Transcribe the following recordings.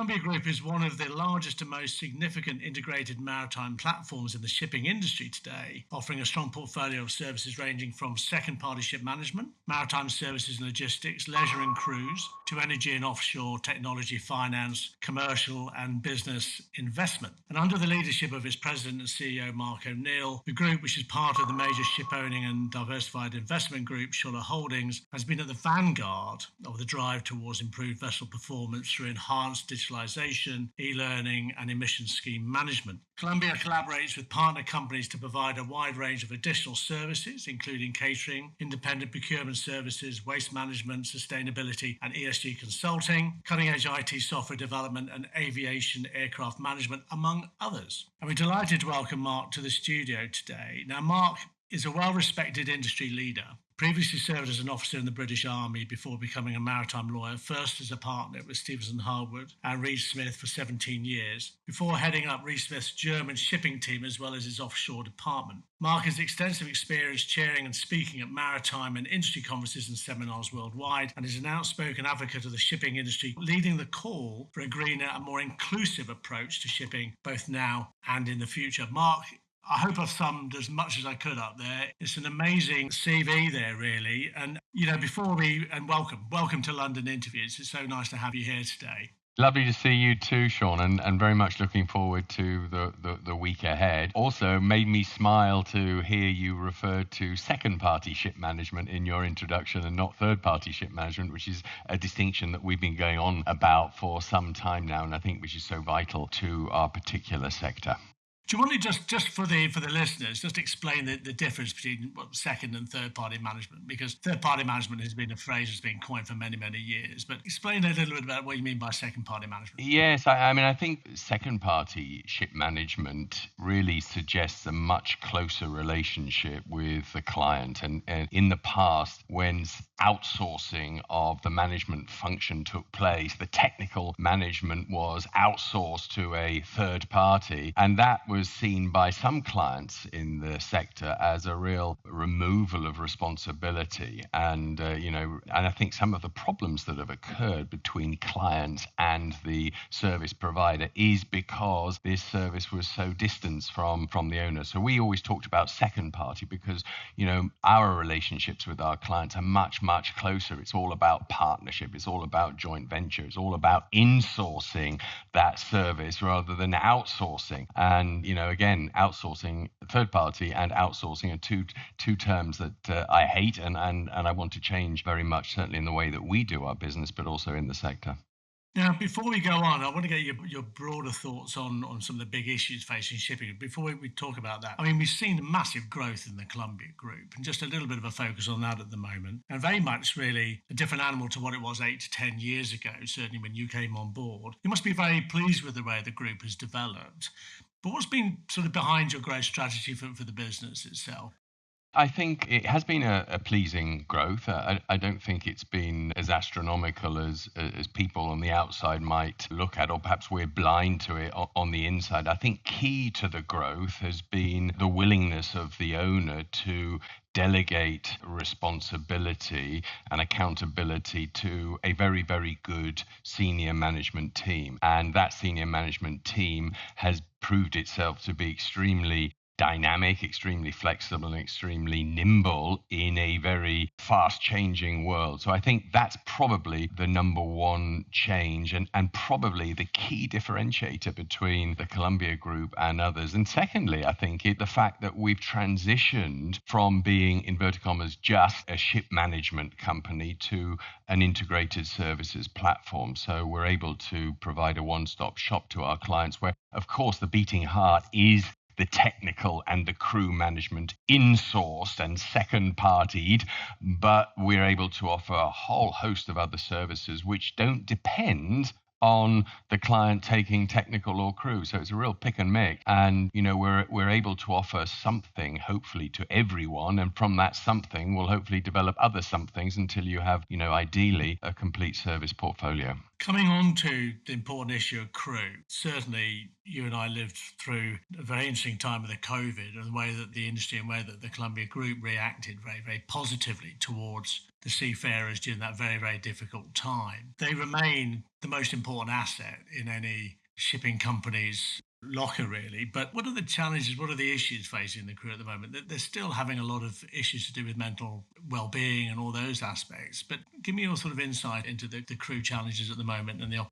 Columbia Group is one of the largest and most significant integrated maritime platforms in the shipping industry today, offering a strong portfolio of services ranging from second-party ship management, maritime services and logistics, leisure and cruise, to energy and offshore, technology, finance, commercial and business investment. And under the leadership of its president and CEO, Mark O'Neill, the group, which is part of the major ship-owning and diversified investment group, Schuller Holdings, has been at the vanguard of the drive towards improved vessel performance through enhanced digitalisation, e-learning and emission scheme management. Columbia collaborates with partner companies to provide a wide range of additional services, including catering, independent procurement services, waste management, sustainability and ESG consulting, cutting-edge IT software development and aviation aircraft management, among others. And we're delighted to welcome Mark to the studio today. Now, Mark is a well-respected industry leader. Previously served as an officer in the British Army before becoming a maritime lawyer, first as a partner with Stevenson Harwood and Reed Smith for 17 years, before heading up Reed Smith's German shipping team as well as his offshore department. Mark has extensive experience chairing and speaking at maritime and industry conferences and seminars worldwide, and is an outspoken advocate of the shipping industry, leading the call for a greener and more inclusive approach to shipping, both now and in the future. Mark, I hope I've summed as much as I could up there. It's an amazing CV there, really. And, welcome to London Interviews. It's so nice to have you here today. Lovely to see you too, Sean, and very much looking forward to the week ahead. Also made me smile to hear you refer to second-party ship management in your introduction and not third-party ship management, which is a distinction that we've been going on about for some time now, and I think which is so vital to our particular sector. Do you want to just for the listeners, just explain the difference between second and third party management? Because third party management has been a phrase that's been coined for many, many years. But explain a little bit about what you mean by second party management. Yes, I think second party ship management really suggests a much closer relationship with the client. And in the past, when outsourcing of the management function took place, the technical management was outsourced to a third party, and that was seen by some clients in the sector as a real removal of responsibility. And I think some of the problems that have occurred between clients and the service provider is because this service was so distant from the owner. So we always talked about second party because, our relationships with our clients are much, much closer. It's all about partnership. It's all about joint venture. It's all about insourcing that service rather than outsourcing. And, again, outsourcing, third party and outsourcing are two terms that I hate and I want to change very much, certainly in the way that we do our business, but also in the sector. Now, before we go on, I want to get your broader thoughts on some of the big issues facing shipping. Before we talk about that, we've seen massive growth in the Columbia Group and just a little bit of a focus on that at the moment. And very much really a different animal to what it was 8 to 10 years ago, certainly when you came on board. You must be very pleased with the way the group has developed. But what's been sort of behind your growth strategy for the business itself? I think it has been a pleasing growth. I don't think it's been as astronomical as people on the outside might look at, or perhaps we're blind to it on the inside. I think key to the growth has been the willingness of the owner to delegate responsibility and accountability to a very, very good senior management team. And that senior management team has proved itself to be extremely dynamic, extremely flexible, and extremely nimble in a very fast-changing world. So I think that's probably the number one change and probably the key differentiator between the Columbia Group and others. And secondly, I think the fact that we've transitioned from being, inverted commas, just a ship management company to an integrated services platform. So we're able to provide a one-stop shop to our clients where, of course, the beating heart is the technical and the crew management insourced and second partied, but we're able to offer a whole host of other services which don't depend on the client taking technical or crew. So it's a real pick and mix. And, we're able to offer something, hopefully, to everyone. And from that something, we'll hopefully develop other somethings until you have, ideally, a complete service portfolio. Coming on to the important issue of crew, certainly you and I lived through a very interesting time with the COVID and the way that the industry and way that the Columbia Group reacted very, very positively towards the seafarers during that very, very difficult time. They remain the most important asset in any shipping company's locker, really. But what are the challenges? What are the issues facing the crew at the moment? They're still having a lot of issues to do with mental well-being and all those aspects. But give me your sort of insight into the crew challenges at the moment and the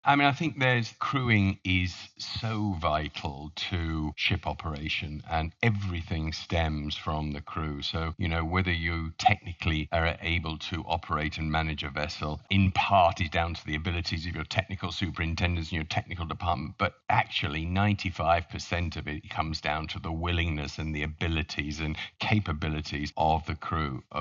I mean, I think there's crewing is so vital to ship operation, and everything stems from the crew. So, whether you technically are able to operate and manage a vessel, in part is down to the abilities of your technical superintendents and your technical department, but actually 95% of it comes down to the willingness and the abilities and capabilities of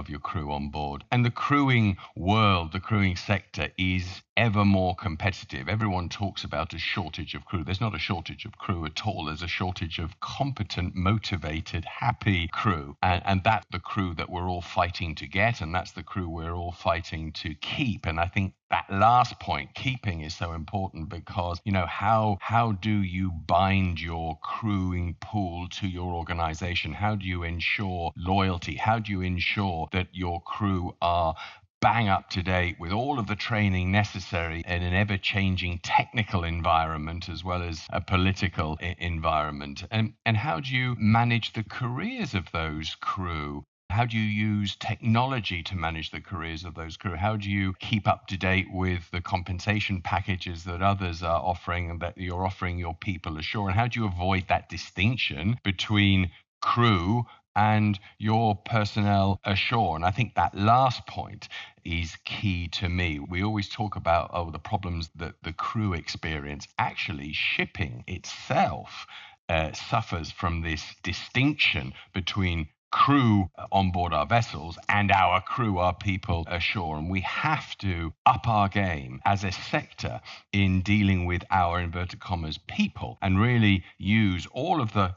your crew on board. And the crewing world, the crewing sector is ever more competitive. Everyone talks about a shortage of crew. There's not a shortage of crew at all. There's a shortage of competent, motivated, happy crew. And that's the crew that we're all fighting to get, and that's the crew we're all fighting to keep. And I think that last point, keeping, is so important because, how do you bind your crewing pool to your organization? How do you ensure loyalty? How do you ensure that your crew are bang up to date with all of the training necessary in an ever-changing technical environment as well as a political environment? And how do you manage the careers of those crew? How do you use technology to manage the careers of those crew? How do you keep up to date with the compensation packages that others are offering and that you're offering your people ashore? And how do you avoid that distinction between crew and your personnel ashore? And I think that last point is key to me. We always talk about, the problems that the crew experience. Actually, shipping itself suffers from this distinction between crew on board our vessels and our crew, our people ashore. And we have to up our game as a sector in dealing with our, inverted commas, people, and really use all of the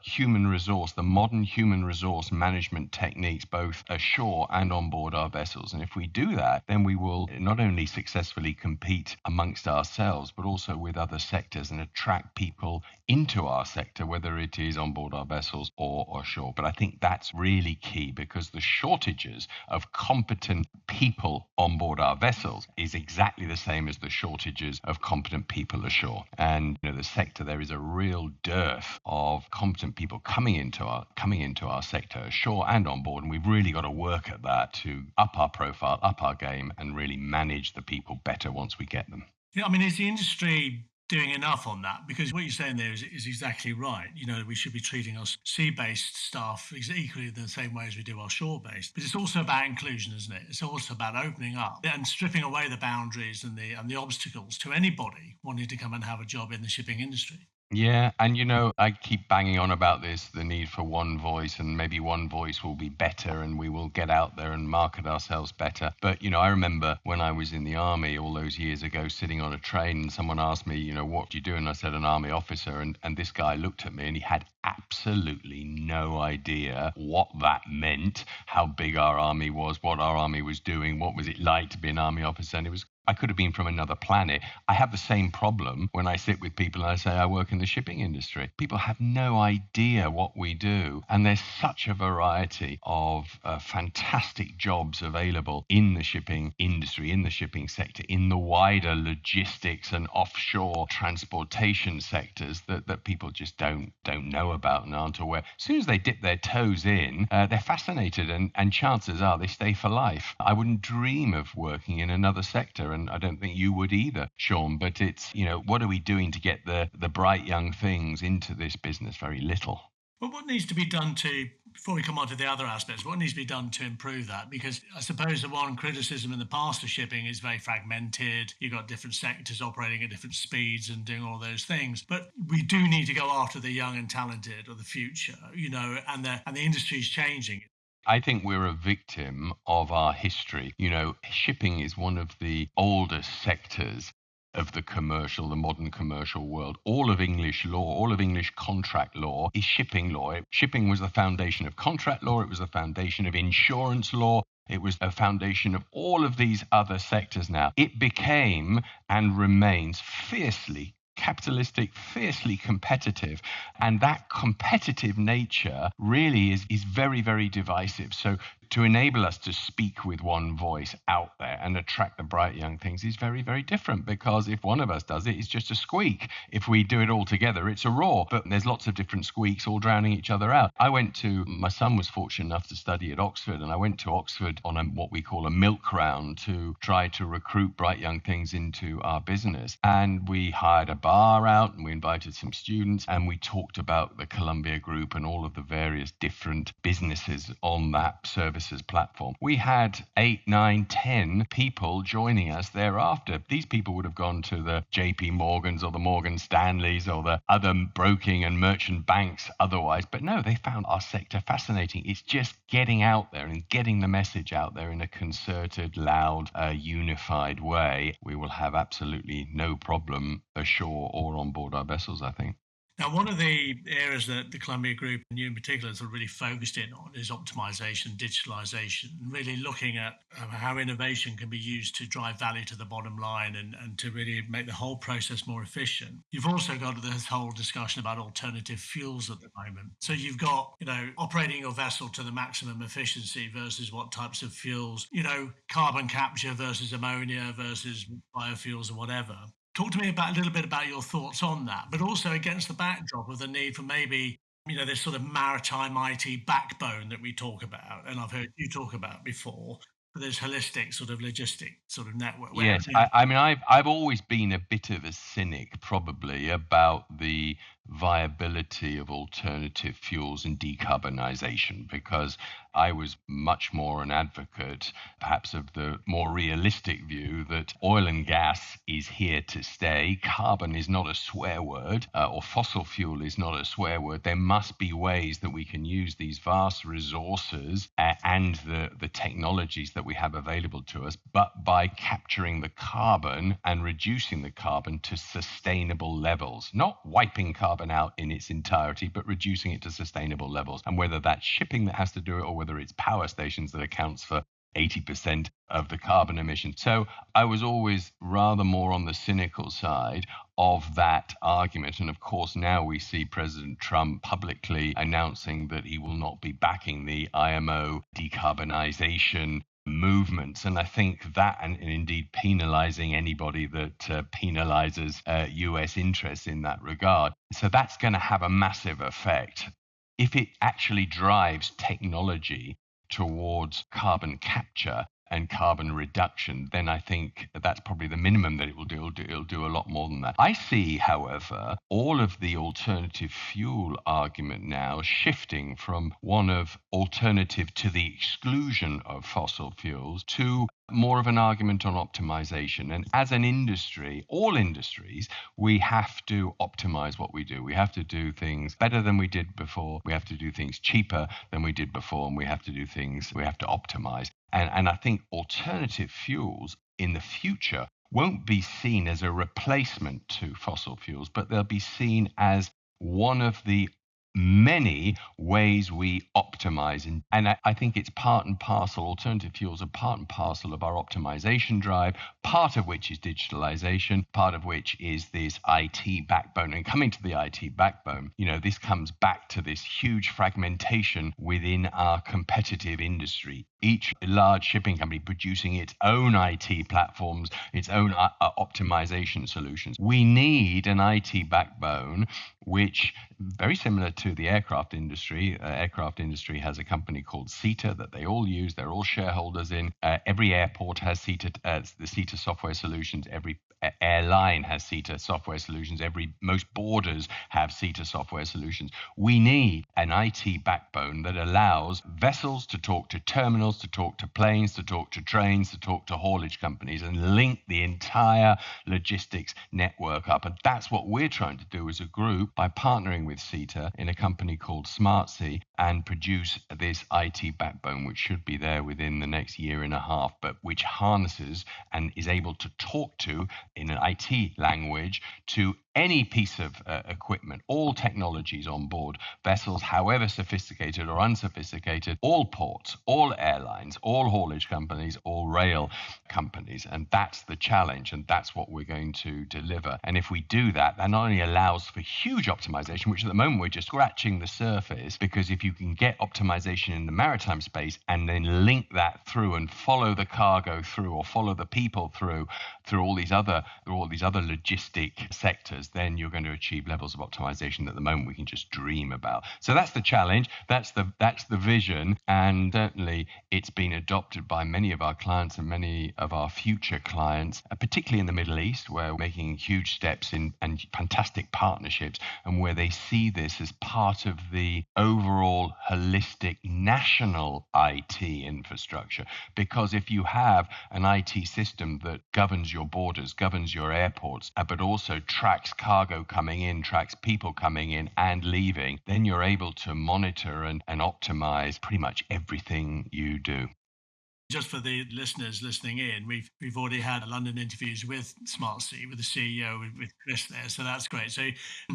modern human resource management techniques, both ashore and on board our vessels. And if we do that, then we will not only successfully compete amongst ourselves, but also with other sectors and attract people into our sector, whether it is on board our vessels or ashore. But I think that's really key, because the shortages of competent people on board our vessels is exactly the same as the shortages of competent people ashore. And the sector, there is a real dearth of competent people coming into our sector ashore and on board, and we've really got to work at that to up our profile, up our game, and really manage the people better once we get them. Yeah, I mean, is the industry doing enough on that? Because what you're saying there is exactly right. We should be treating our sea-based staff equally the same way as we do our shore-based. But it's also about inclusion, isn't it? It's also about opening up and stripping away the boundaries and the obstacles to anybody wanting to come and have a job in the shipping industry. Yeah, and I keep banging on about the need for one voice, and maybe one voice will be better and we will get out there and market ourselves better. But, I remember when I was in the army all those years ago, sitting on a train, and someone asked me, what do you do? And I said, an army officer. And this guy looked at me and he had absolutely no idea what that meant, how big our army was, what our army was doing, what was it like to be an army officer. And I could have been from another planet. I have the same problem when I sit with people and I say I work in the shipping industry. People have no idea what we do. And there's such a variety of fantastic jobs available in the shipping industry, in the shipping sector, in the wider logistics and offshore transportation sectors that people just don't know about and aren't aware. As soon as they dip their toes in, they're fascinated, and chances are they stay for life. I wouldn't dream of working in another sector, and I don't think you would either, Sean. But it's, what are we doing to get the bright young things into this business? Very little. Well, what needs to be done before we come on to the other aspects, what needs to be done to improve that? Because I suppose the one criticism in the past of shipping is very fragmented. You've got different sectors operating at different speeds and doing all those things. But we do need to go after the young and talented of the future, and the industry is changing. I think we're a victim of our history. Shipping is one of the oldest sectors of the modern commercial world. All of English law, all of English contract law is shipping law. Shipping was the foundation of contract law. It was the foundation of insurance law. It was a foundation of all of these other sectors now. It became and remains fiercely capitalistic, fiercely competitive. And that competitive nature really is very, very divisive. So to enable us to speak with one voice out there and attract the bright young things is very, very different, because if one of us does it, it's just a squeak. If we do it all together, it's a roar. But there's lots of different squeaks all drowning each other out. My son was fortunate enough to study at Oxford, and I went to Oxford on what we call a milk round to try to recruit bright young things into our business. And we hired a bar out and we invited some students and we talked about the Columbia Group and all of the various different businesses on that services platform. We had 8, 9, 10 people joining us thereafter. These people would have gone to the JP Morgans or the Morgan Stanleys or the other broking and merchant banks otherwise. But no, they found our sector fascinating. It's just getting out there and getting the message out there in a concerted, loud, unified way. We will have absolutely no problem ashore or on board our vessels, I think. Now, one of the areas that the Columbia Group and you in particular are really focused in on is optimization, digitalisation, really looking at how innovation can be used to drive value to the bottom line and to really make the whole process more efficient. You've also got this whole discussion about alternative fuels at the moment. So you've got, operating your vessel to the maximum efficiency versus what types of fuels, carbon capture versus ammonia versus biofuels or whatever. Talk to me a little bit about your thoughts on that, but also against the backdrop of the need for maybe, this sort of maritime IT backbone that we talk about, and I've heard you talk about before, but there's holistic sort of logistic sort of network. Yes, I mean, I've always been a bit of a cynic, probably, about the viability of alternative fuels and decarbonisation, because I was much more an advocate, perhaps, of the more realistic view that oil and gas is here to stay. Carbon is not a swear word, or fossil fuel is not a swear word. There must be ways that we can use these vast resources and the technologies that we have available to us, but by capturing the carbon and reducing the carbon to sustainable levels, not wiping carbon out in its entirety, but reducing it to sustainable levels. And whether that's shipping that has to do it, or whether it's power stations that accounts for 80% of the carbon emission. So I was always rather more on the cynical side of that argument. And of course, now we see President Trump publicly announcing that he will not be backing the IMO decarbonization movements. And I think that, and indeed penalizing anybody that penalizes US interests in that regard. So that's going to have a massive effect. If it actually drives technology towards carbon capture and carbon reduction, then I think that's probably the minimum that it will do. It'll do a lot more than that. I see, however, all of the alternative fuel argument now shifting from one of alternative to the exclusion of fossil fuels to more of an argument on optimization. And as an industry, all industries, we have to optimize what we do. We have to do things better than we did before. We have to do things cheaper than we did before. And we have to optimize. And I think alternative fuels in the future won't be seen as a replacement to fossil fuels, but they'll be seen as one of the many ways we optimize. And I think it's part and parcel, alternative fuels are part and parcel of our optimization drive, part of which is digitalization, part of which is this IT backbone. And coming to the IT backbone, this comes back to this huge fragmentation within our competitive industry. Each large shipping company producing its own IT platforms, its own optimization solutions. We need an IT backbone, which very similar to the aircraft industry. Aircraft industry has a company called SITA that they all use. They're all shareholders in. Every airport has SITA, the SITA software solutions. Every airline has SITA software solutions. Most borders have SITA software solutions. We need an IT backbone that allows vessels to talk to terminals, to talk to planes, to talk to trains, to talk to haulage companies, and link the entire logistics network up. And that's what we're trying to do as a group by partnering with SITA in a company called SmartSea and produce this IT backbone, which should be there within the next year and a half, but which harnesses and is able to talk to, in an IT language, to any piece of equipment, all technologies on board, vessels, however sophisticated or unsophisticated, all ports, all airlines, all haulage companies, all rail companies. And that's the challenge. And that's what we're going to deliver. And if we do that, that not only allows for huge optimization, which at the moment we're just scratching the surface, because if you can get optimization in the maritime space and then link that through and follow the cargo through or follow the people through all these other logistic sectors, then you're going to achieve levels of optimization that at the moment we can just dream about. So that's the challenge, that's the vision, and certainly it's been adopted by many of our clients and many of our future clients, particularly in the Middle East, where we're making huge steps in and fantastic partnerships, and where they see this as part of the overall holistic national IT infrastructure. Because if you have an IT system that governs your borders, governs your airports, but also tracks cargo coming in, tracks people coming in and leaving, then you're able to monitor and optimize pretty much everything you do. Just for the listeners listening in, we've already had London interviews with SmartSea, with the CEO, with Chris there, so that's great. So,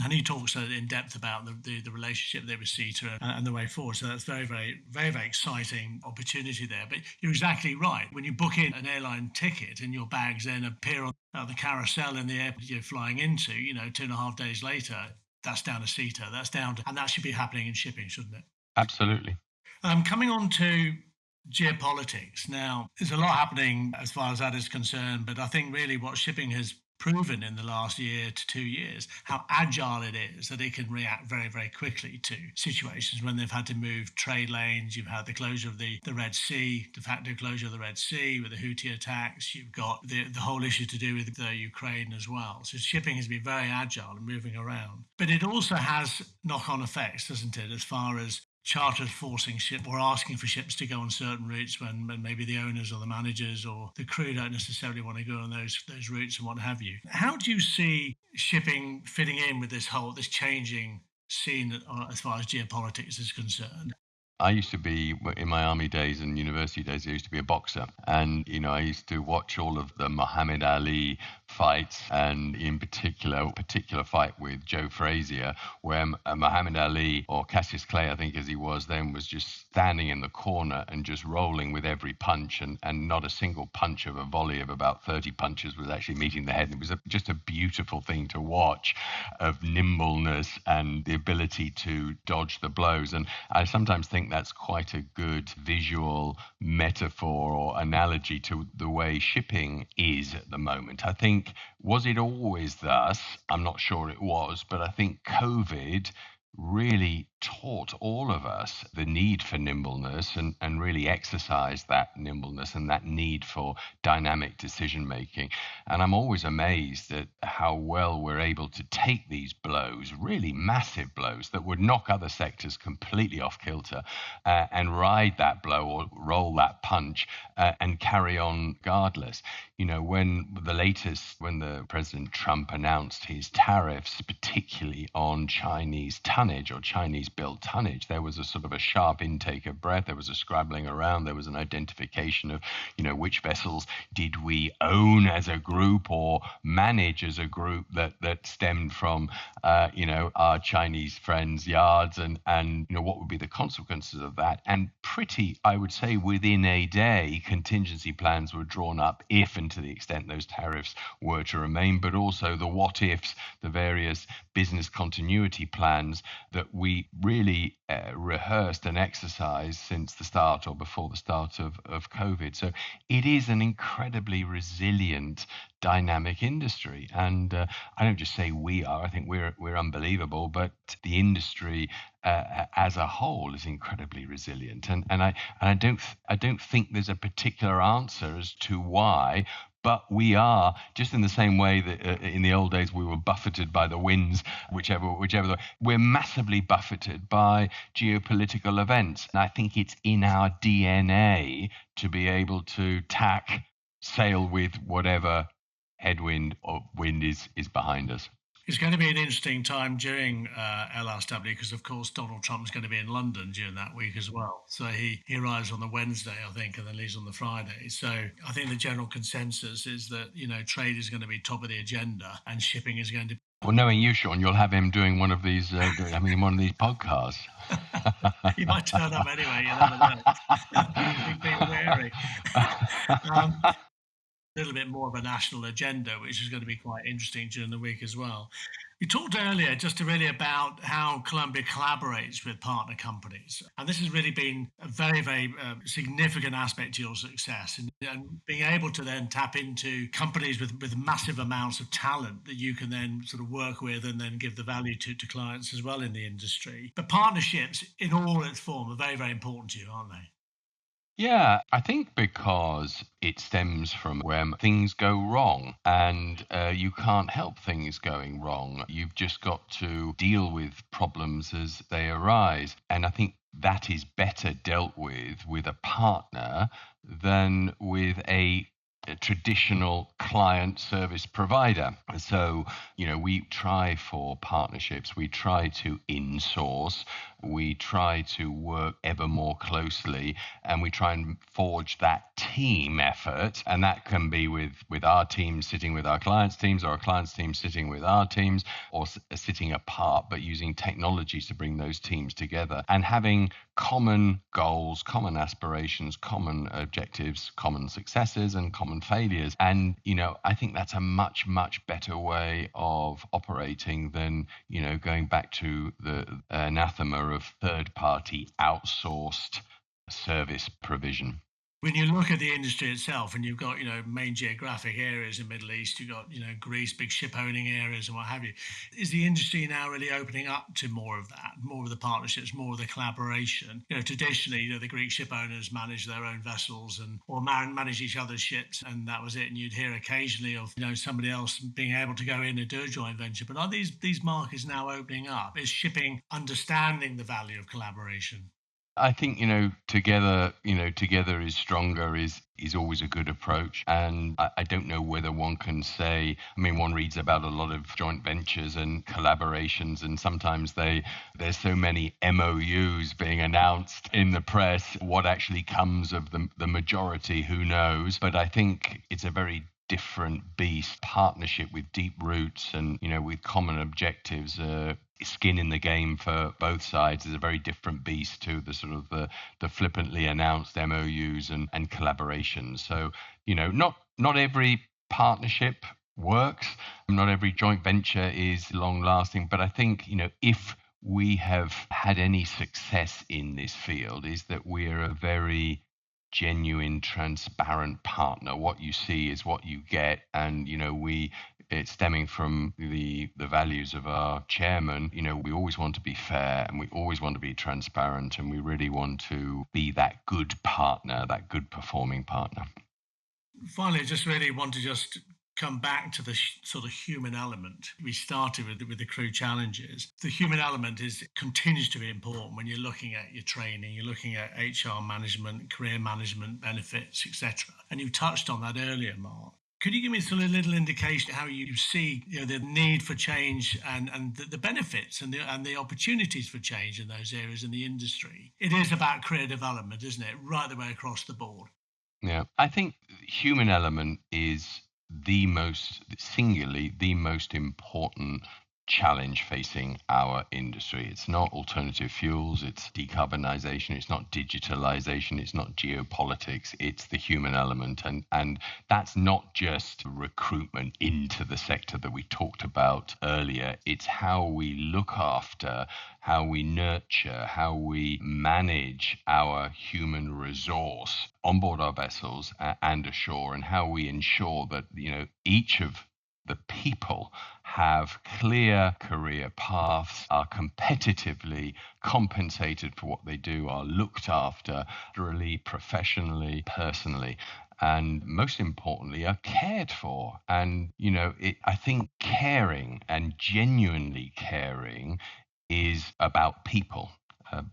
and he talks in depth about the relationship there with CETA and the way forward. So that's very exciting opportunity there. But you're exactly right. When you book in an airline ticket and your bags then appear on the carousel in the airport you're flying into, 2.5 days later, that's down to CETA. And that should be happening in shipping, shouldn't it? Absolutely. Coming on to geopolitics. Now, there's a lot happening as far as that is concerned, but I think really what shipping has proven in the last year to 2 years, how agile it is, that it can react very quickly to situations when they've had to move trade lanes. You've had the closure of the Red Sea, de facto closure of the Red Sea with the Houthi attacks. You've got the whole issue to do with Ukraine as well. So shipping has been very agile and moving around. But it also has knock-on effects, doesn't it, as far as charters forcing ship or asking for ships to go on certain routes when maybe the owners or the managers or the crew don't necessarily want to go on those routes and what have you. How do you see shipping fitting in with this changing scene as far as geopolitics is concerned? I used to be, in my army days and university days, I used to be a boxer. And, I used to watch all of the Muhammad Ali fights, and in particular fight with Joe Frazier, where Muhammad Ali, or Cassius Clay, I think as he was then, was just standing in the corner and just rolling with every punch, and not a single punch of a volley of about 30 punches was actually meeting the head. And it was just a beautiful thing to watch, of nimbleness and the ability to dodge the blows. And I sometimes think that's quite a good visual metaphor or analogy to the way shipping is at the moment. I think, was it always thus? I'm not sure it was, but I think COVID really taught all of us the need for nimbleness, and really exercised that nimbleness and that need for dynamic decision making. And I'm always amazed at how well we're able to take these blows, really massive blows that would knock other sectors completely off kilter, and ride that blow or roll that punch, and carry on regardless. When the President Trump announced his tariffs, particularly on Chinese tonnage or Chinese built tonnage, there was a sort of a sharp intake of breath. There was a scrabbling around. There was an identification of, which vessels did we own as a group or manage as a group that stemmed from, our Chinese friends' yards, and what would be the consequences of that. And I would say within a day, contingency plans were drawn up if and to the extent those tariffs were to remain, but also the what ifs, the various business continuity plans that we really rehearsed and exercised since the start or before the start of COVID. So it is an incredibly resilient, dynamic industry. And I don't just say we are, I think we're unbelievable, but the industry as a whole is incredibly resilient. And I don't think there's a particular answer as to why. But we are, just in the same way that in the old days we were buffeted by the winds, whichever way, we're massively buffeted by geopolitical events. And I think it's in our DNA to be able to sail with whatever headwind or wind is behind us. It's going to be an interesting time during LRW because, of course, Donald Trump is going to be in London during that week as well. So he arrives on the Wednesday, I think, and then leaves on the Friday. So I think the general consensus is that, trade is going to be top of the agenda and shipping is going to be Well, knowing you, Sean, you'll have him doing one of these, having him on these podcasts. He might turn up anyway, you never know. Be wary. Um, a little bit more of a national agenda, which is going to be quite interesting during the week as well. We talked earlier just really about how Columbia collaborates with partner companies. And this has really been a very, very significant aspect to your success and being able to then tap into companies with massive amounts of talent that you can then sort of work with and then give the value to clients as well in the industry. But partnerships in all its form are very, very important to you, aren't they? Yeah, I think because it stems from where things go wrong and you can't help things going wrong. You've just got to deal with problems as they arise. And I think that is better dealt with a partner than with a traditional client service provider. So, we try for partnerships, we try to insource, we try to work ever more closely, and we try and forge that team effort. And that can be with our teams sitting with our clients' teams, or our clients' teams sitting with our teams, or sitting apart, but using technologies to bring those teams together and having common goals, common aspirations, common objectives, common successes, and common failures. And, I think that's a much, much better way of operating than, going back to the anathema of third party outsourced service provision. When you look at the industry itself and you've got, main geographic areas in the Middle East, you've got, Greece, big ship owning areas and what have you, is the industry now really opening up to more of that, more of the partnerships, more of the collaboration? Traditionally, the Greek ship owners manage their own vessels or manage each other's ships, and that was it. And you'd hear occasionally of, somebody else being able to go in and do a joint venture. But are these markets now opening up? Is shipping understanding the value of collaboration? I think, together is stronger is always a good approach. And I don't know whether one can say, one reads about a lot of joint ventures and collaborations, and sometimes there's so many MOUs being announced in the press. What actually comes of the majority, who knows? But I think it's a very different beast. Partnership with deep roots and, with common objectives, skin in the game for both sides, is a very different beast to the sort of the flippantly announced MOUs and collaborations. So, not every partnership works, not every joint venture is long lasting, but I think, if we have had any success in this field, is that we're a very genuine, transparent partner. What you see is what you get, and it's stemming from the values of our chairman. We always want to be fair, and we always want to be transparent, and we really want to be that good partner, that good performing partner. Finally, I just really want to just come back to the sort of human element. We started with the crew challenges. The human element continues to be important when you're looking at your training, you're looking at HR management, career management, benefits, etc. And you touched on that earlier, Mark. Could you give me a little indication how you see the need for change and the benefits and the opportunities for change in those areas in the industry? It is about career development, isn't it? Right the way across the board. Yeah, I think human element is singularly the most important challenge facing our industry. It's not alternative fuels, it's decarbonization, it's not digitalisation, it's not geopolitics, it's the human element. And that's not just recruitment into the sector that we talked about earlier. It's how we look after, how we nurture, how we manage our human resource on board our vessels and ashore, and how we ensure that each of the people have clear career paths, are competitively compensated for what they do, are looked after really professionally, personally, and most importantly, are cared for. And, I think caring and genuinely caring is about people.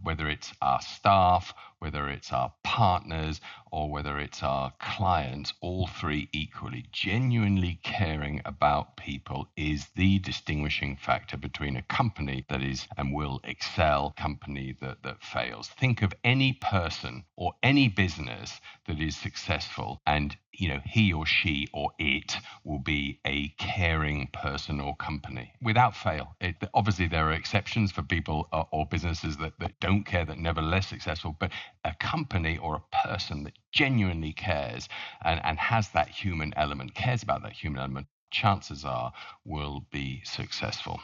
Whether it's our staff, whether it's our partners, or whether it's our clients, all three equally. Genuinely caring about people is the distinguishing factor between a company that is and will excel, company that fails. Think of any person or any business that is successful, and he or she or it will be a caring person or company without fail. Obviously, there are exceptions for people or businesses that don't care, that nevertheless successful, but a company or a person that genuinely cares and has that human element, cares about that human element, chances are will be successful.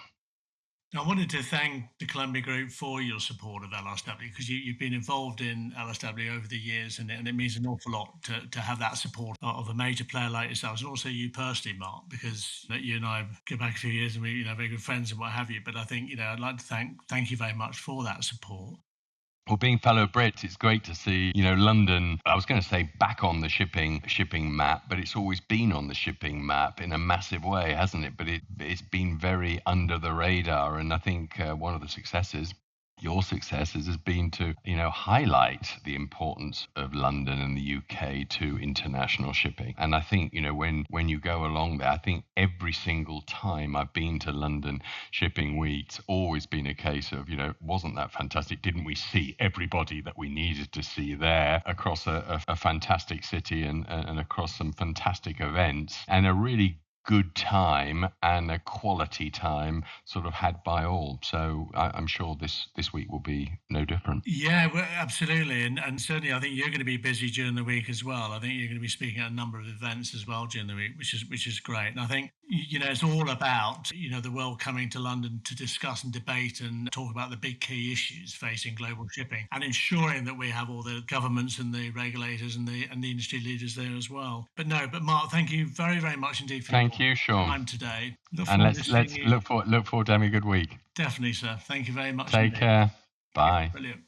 I wanted to thank the Columbia Group for your support of LISW, because you've been involved in LISW over the years, and it means an awful lot to have that support of a major player like yourselves, and also you personally, Mark, because you and I go back a few years and we very good friends and what have you. But I think I'd like to thank you very much for that support. Well, being fellow Brits, it's great to see, London, I was going to say back on the shipping map, but it's always been on the shipping map in a massive way, hasn't it? But it's been very under the radar. And I think one of the successes, your successes, has been to, highlight the importance of London and the UK to international shipping. And I think, when you go along there, I think every single time I've been to London Shipping Week, it's always been a case of, wasn't that fantastic? Didn't we see everybody that we needed to see there across a fantastic city and across some fantastic events, and a really good time and a quality time sort of had by all. So I'm sure this week will be no different. Yeah, well, absolutely, and certainly I think you're going to be busy during the week as well. I think you're going to be speaking at a number of events as well during the week, which is great. And I think it's all about the world coming to London to discuss and debate and talk about the big key issues facing global shipping, and ensuring that we have all the governments and the regulators and the industry leaders there as well. But no, but Mark, thank you very very much indeed for your Thank you, Sean. time today. Look And forward to seeing let's you. look forward to having a good week. Definitely, sir. Thank you very much Take indeed. care. Yeah, Bye. brilliant.